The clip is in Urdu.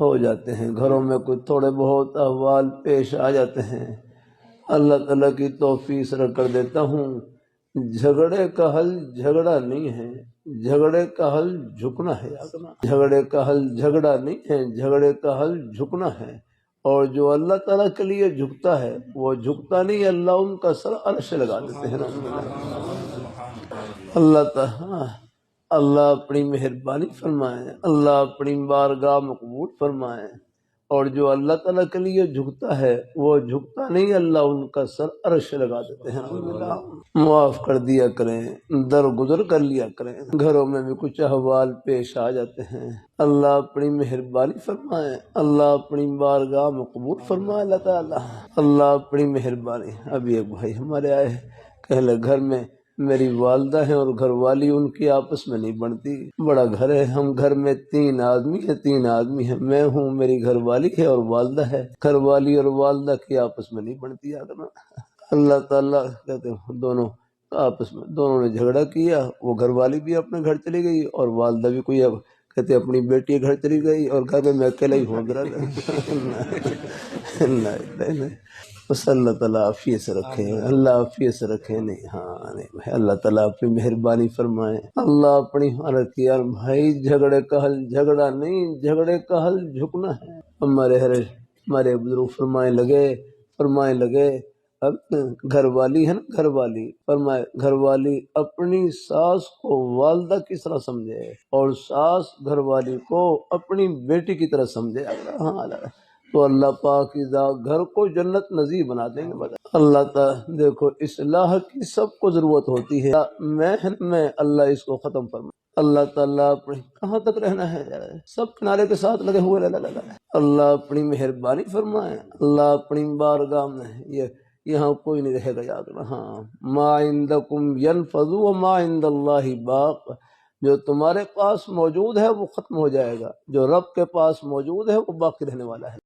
ہو جاتے ہیں، گھروں میں کوئی تھوڑے بہت احوال پیش آ جاتے ہیں، اللہ تعالیٰ کی توفیق سے کر دیتا ہوں، جھگڑے کا حل جھگڑا نہیں ہے، جھگڑے کا حل جھکنا ہے، جھگڑے کا حل جھگڑا نہیں ہے، جھگڑے کا حل جھکنا ہے، اور جو اللہ تعالیٰ کے لیے جھکتا ہے وہ جھکتا نہیں، اللہ ان کا سر عرش سے لگا دیتے ہیں۔ اللہ تعالیٰ اللہ اپنی مہربانی فرمائے، اللہ اپنی بارگاہ مقبول فرمائے، اور جو اللہ تعالیٰ کے لیے جھکتا ہے وہ جھکتا نہیں، اللہ ان کا سر عرش سے لگا دیتے ہیں۔ معاف کر دیا کریں، درگزر کر لیا کریں، گھروں میں بھی کچھ احوال پیش آ جاتے ہیں، اللہ اپنی مہربانی فرمائے، اللہ اپنی بارگاہ مقبول فرمائے، اللہ تعالیٰ اللہ اپنی مہربانی۔ ابھی ایک بھائی ہمارے آئے، کہلے گھر میں میری والدہ ہیں اور گھر والی ان کی آپس میں نہیں بنتی، بڑا گھر ہے، ہم گھر میں تین آدمی ہیں، میں ہوں، میری گھر والی ہے اور والدہ ہے، گھر والی اور والدہ کی آپس میں نہیں بنتی۔ اللہ تعالیٰ کہتے ہیں دونوں آپس میں دونوں نے جھگڑا کیا، وہ گھر والی بھی اپنے گھر چلی گئی اور والدہ بھی کوئی کہتے اپنی بیٹی کے گھر چلی گئی، اور گھر میں اکیلا ہی ہوں۔ بس اللہ تعالیٰ عافیت سے رکھے، اللہ عافیت سے رکھے۔ نہیں ہاں نہیں بھائی، اللہ تعالیٰ اپنی مہربانی فرمائے، اللہ اپنی حالت کی۔ یار بھائی جھگڑے کا حل جھگڑا نہیں، جھگڑے کا حل جھکنا ہے۔ ہمارے بزرگ فرمائے لگے اب گھر والی ہے نا، گھر والی فرمائے گھر والی اپنی ساس کو والدہ کی طرح سمجھے، اور ساس گھر والی کو اپنی بیٹی کی طرح سمجھے، ہاں تو اللہ پاک گھر کو جنت نظیر بنا دیں گے۔ اللہ تعالیٰ دیکھو اصلاح کی سب کو ضرورت ہوتی ہے، میں اللہ اس کو ختم فرمائے۔ اللہ تعالیٰ اپنی کہاں تک رہنا ہے، سب کنارے کے ساتھ لگے ہوئے، اللہ اپنی مہربانی فرمائے، اللہ اپنی بارگاہ میں یہاں کوئی نہیں رہے گا، یاد رہنا۔ ہاں ما عندکم ینفذ وما عند اللہ باق، جو تمہارے پاس موجود ہے وہ ختم ہو جائے گا، جو رب کے پاس موجود ہے وہ باقی رہنے والا ہے۔